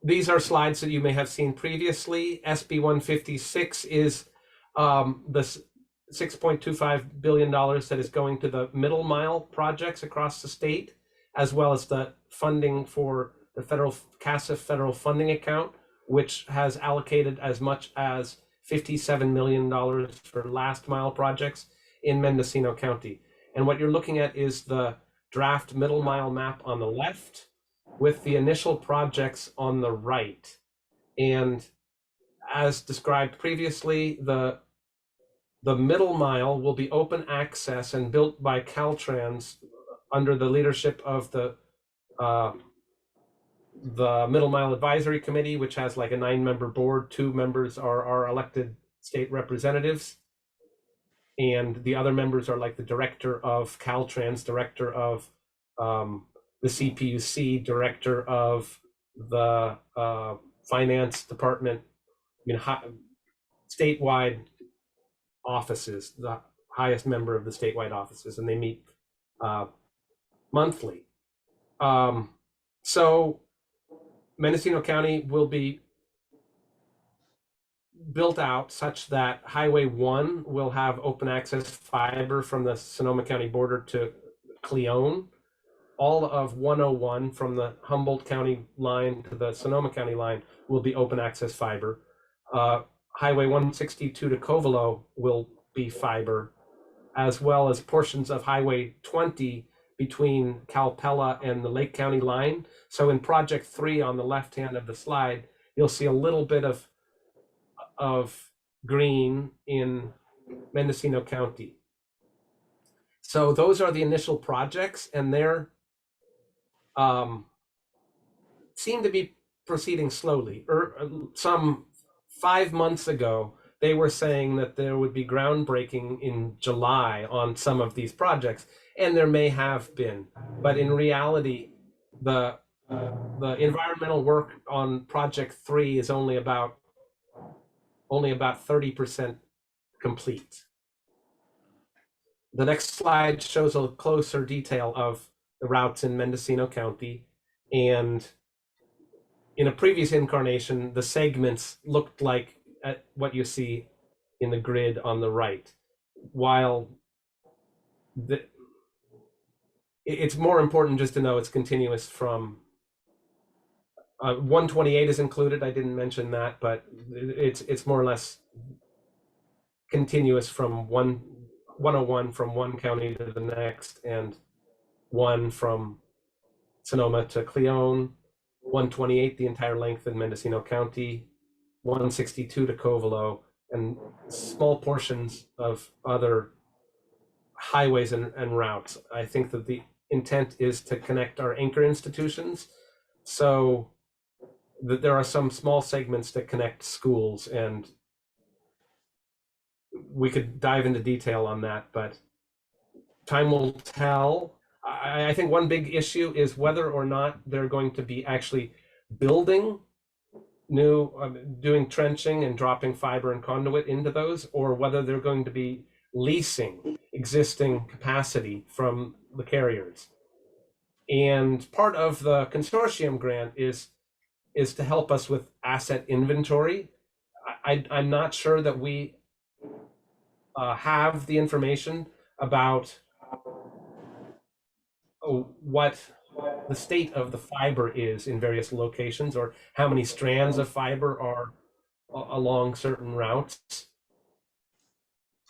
these are slides that you may have seen previously. SB 156 is the $6.25 billion that is going to the middle mile projects across the state, as well as the funding for the federal CASA federal funding account, which has allocated as much as $57 million for last mile projects in Mendocino County. And what you're looking at is the draft middle mile map on the left with the initial projects on the right. And as described previously, the middle mile will be open access and built by Caltrans under the leadership of the Middle Mile Advisory Committee, which has like a 9-member board. 2 members are elected state representatives, and the other members are like the director of Caltrans, director of the CPUC, director of the finance department, statewide offices, the highest member of the statewide offices, and they meet monthly. So Mendocino County will be built out such that Highway 1 will have open access fiber from the Sonoma County border to Cleone. All of 101 from the Humboldt County line to the Sonoma County line will be open access fiber. Highway 162 to Covelo will be fiber, as well as portions of Highway 20 between Calpella and the Lake County line. So in Project 3 on the left hand of the slide, you'll see a little bit of green in Mendocino County. So those are the initial projects, and they're seem to be proceeding slowly. Some 5 months ago, they were saying that there would be groundbreaking in July on some of these projects, and there may have been, but in reality, the environmental work on Project 3 is only about 30% complete. The next slide shows a closer detail of the routes in Mendocino County, and in a previous incarnation, the segments looked like what you see in the grid on the right, while it's more important just to know it's continuous from 128 is included. I didn't mention that, but it's more or less continuous from 101 from one county to the next, and 1 from Sonoma to Cleone, 128 the entire length in Mendocino County, 162 to Covelo, and small portions of other highways and routes. I think that the intent is to connect our anchor institutions, so that there are some small segments that connect schools, and we could dive into detail on that, but time will tell. I think one big issue is whether or not they're going to be actually building new, doing trenching and dropping fiber and conduit into those, or whether they're going to be leasing existing capacity from the carriers. And part of the consortium grant is to help us with asset inventory. I'm not sure that we have the information about what the state of the fiber is in various locations, or how many strands of fiber are along certain routes.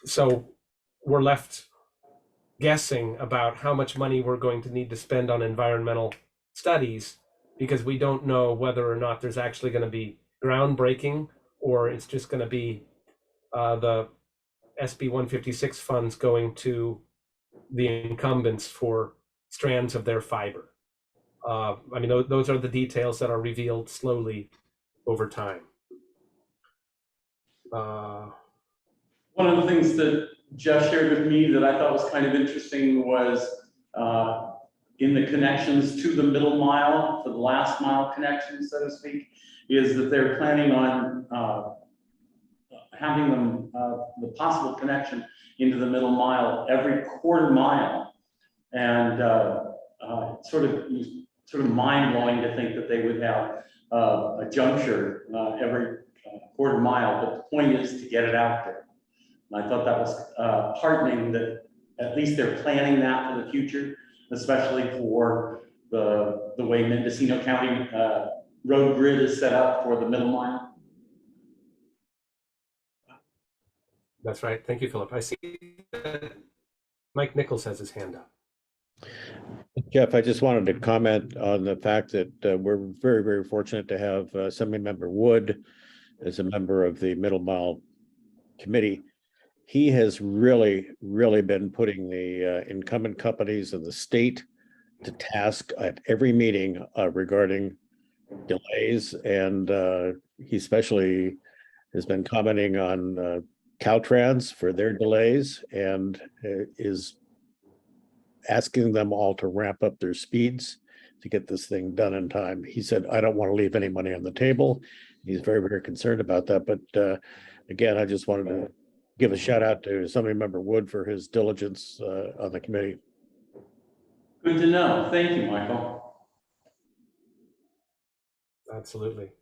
So we're left guessing about how much money we're going to need to spend on environmental studies, because we don't know whether or not there's actually going to be groundbreaking, or it's just going to be the SB 156 funds going to the incumbents for strands of their fiber. I mean, those are the details that are revealed slowly over time. One of the things that Jeff shared with me that I thought was kind of interesting was in the connections to the middle mile, for the last mile connection, so to speak, is that they're planning on having them, the possible connection into the middle mile every quarter mile. And sort of mind-blowing to think that they would have a juncture every quarter mile, but the point is to get it out there. And I thought that was heartening that at least they're planning that for the future, especially for the way Mendocino County road grid is set up for the middle mile. That's right. Thank you, Philip. I see that Mike Nichols has his hand up. Jeff, I just wanted to comment on the fact that we're very, very fortunate to have Assemblymember Wood as a member of the Middle Mile Committee. He has really, really been putting the incumbent companies of the state to task at every meeting regarding delays, and he especially has been commenting on Caltrans for their delays and is asking them all to ramp up their speeds to get this thing done in time. He said, I don't want to leave any money on the table. He's very, very concerned about that. But again, I just wanted to give a shout out to Assemblymember Wood for his diligence on the committee. Good to know. Thank you, Michael. Absolutely.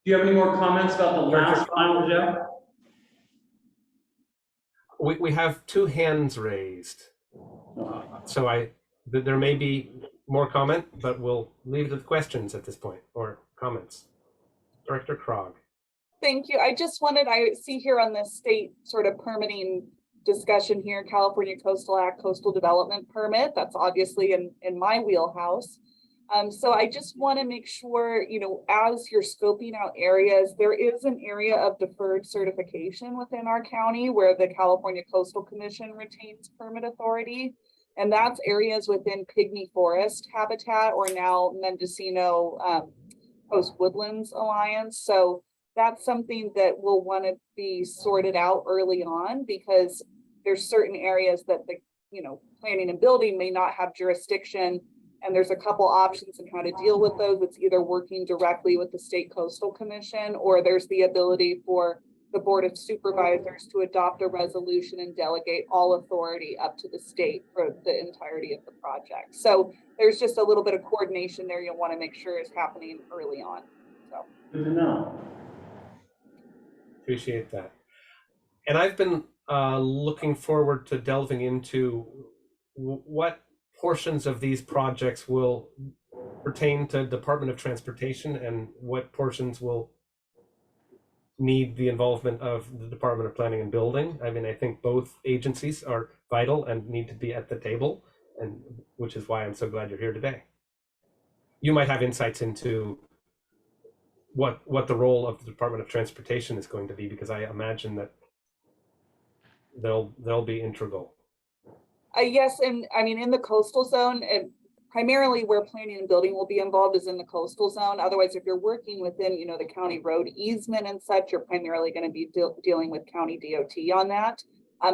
Do you have any more comments about the last final, Jeff? We have two hands raised. So there may be more comment, but we'll leave it to the questions at this point, or comments. Director Krog. Thank you. I see here on the state sort of permitting discussion here, California Coastal Act Coastal Development Permit. That's obviously in my wheelhouse. So I just want to make sure, as you're scoping out areas, there is an area of deferred certification within our county where the California Coastal Commission retains permit authority. And that's areas within pygmy forest habitat, or now Mendocino Coast Woodlands Alliance. So that's something that will want to be sorted out early on, because there's certain areas that the planning and building may not have jurisdiction. And there's a couple options in how to deal with those. It's either working directly with the State Coastal Commission, or there's the ability for the Board of Supervisors to adopt a resolution and delegate all authority up to the state for the entirety of the project. So there's just a little bit of coordination there you'll want to make sure is happening early on. So good to know. Appreciate that. And I've been looking forward to delving into what portions of these projects will pertain to Department of Transportation and what portions will need the involvement of the Department of Planning and Building. I mean, I think both agencies are vital and need to be at the table, and which is why I'm so glad you're here today. You might have insights into what the role of the Department of Transportation is going to be, because I imagine that they'll be integral. Yes, and I mean, in the coastal zone, primarily where planning and building will be involved is in the coastal zone. Otherwise, if you're working within, the county road easement and such, you're primarily going to be dealing with county DOT on that,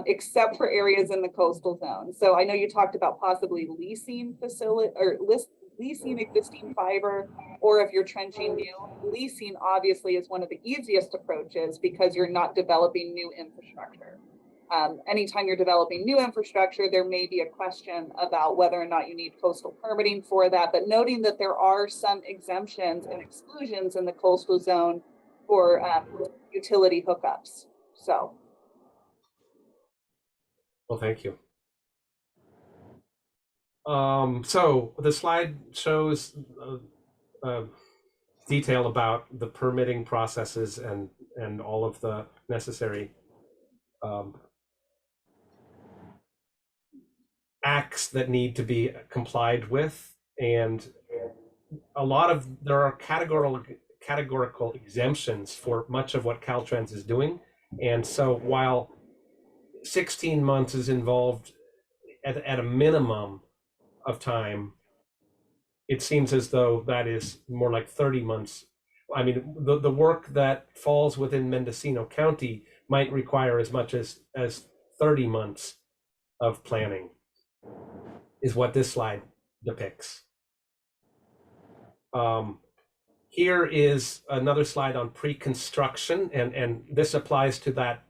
except for areas in the coastal zone. So I know you talked about possibly leasing facility or leasing existing fiber, or if you're trenching new, leasing obviously is one of the easiest approaches because you're not developing new infrastructure. Anytime you're developing new infrastructure, there may be a question about whether or not you need coastal permitting for that, but noting that there are some exemptions and exclusions in the coastal zone for utility hookups. So. Well, thank you. So the slide shows detail about the permitting processes and all of the necessary acts that need to be complied with, and there are categorical exemptions for much of what Caltrans is doing. And so while 16 months is involved at a minimum of time, it seems as though that is more like 30 months. I mean, the work that falls within Mendocino County might require as much as 30 months of planning, is what this slide depicts. Here is another slide on pre-construction, and this applies to that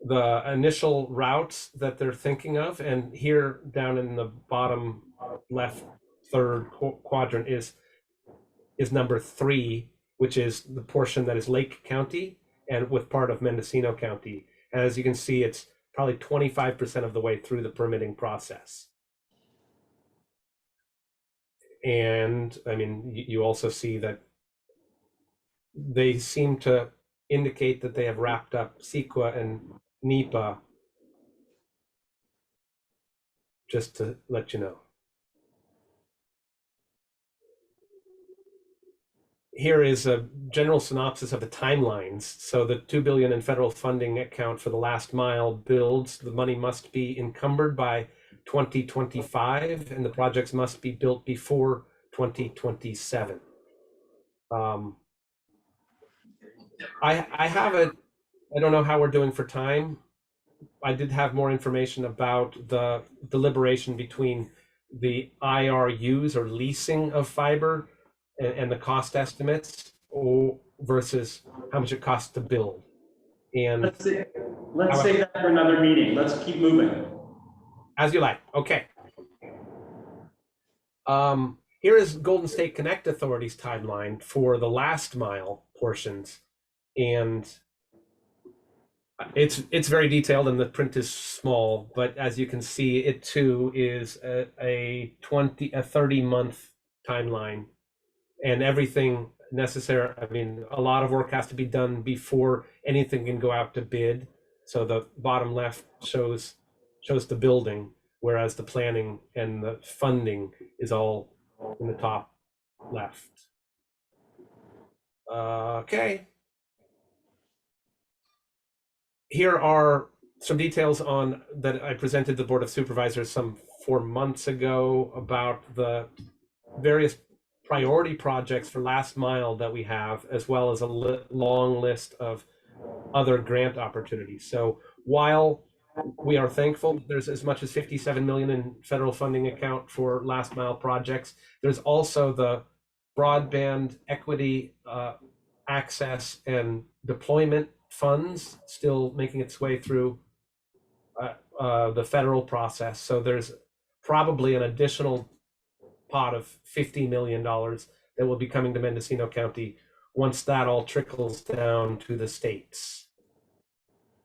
the initial routes that they're thinking of. And here down in the bottom left third quadrant is number 3, which is the portion that is Lake County and with part of Mendocino County. And as you can see, it's probably 25% of the way through the permitting process. And I mean, you also see that they seem to indicate that they have wrapped up CEQA and NEPA, just to let you know. Here is a general synopsis of the timelines. So the $2 billion in federal funding account for the last mile builds. The money must be encumbered by 2025, and the projects must be built before 2027. I have a, I don't know how we're doing for time. I did have more information about the deliberation between the IRUs or leasing of fiber and the cost estimates versus how much it costs to build. And Let's save that for another meeting. Let's keep moving. As you like. Okay. Here is Golden State Connect Authority's timeline for the last mile portions, and it's very detailed and the print is small, but as you can see, it too is a 30-month timeline, and everything necessary. I mean, a lot of work has to be done before anything can go out to bid. So the bottom left shows the building, whereas the planning and the funding is all in the top left. Okay. Here are some details on that I presented the Board of Supervisors some 4 months ago about the various priority projects for last mile that we have, as well as a long list of other grant opportunities. So while we are thankful there's as much as 57 million in federal funding account for last mile projects, there's also the broadband equity access and deployment funds still making its way through the federal process. So there's probably an additional pot of $50 million that will be coming to Mendocino County once that all trickles down to the states.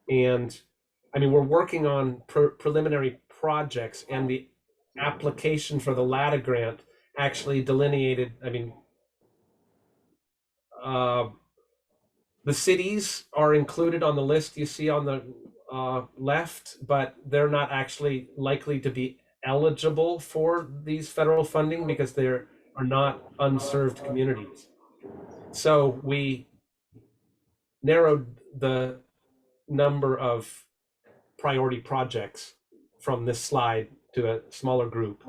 And I mean, we're working on preliminary projects, and the application for the LATA grant actually delineated, I mean, the cities are included on the list you see on the left, but they're not actually likely to be eligible for these federal funding because they are not unserved communities. So we narrowed the number of priority projects from this slide to a smaller group.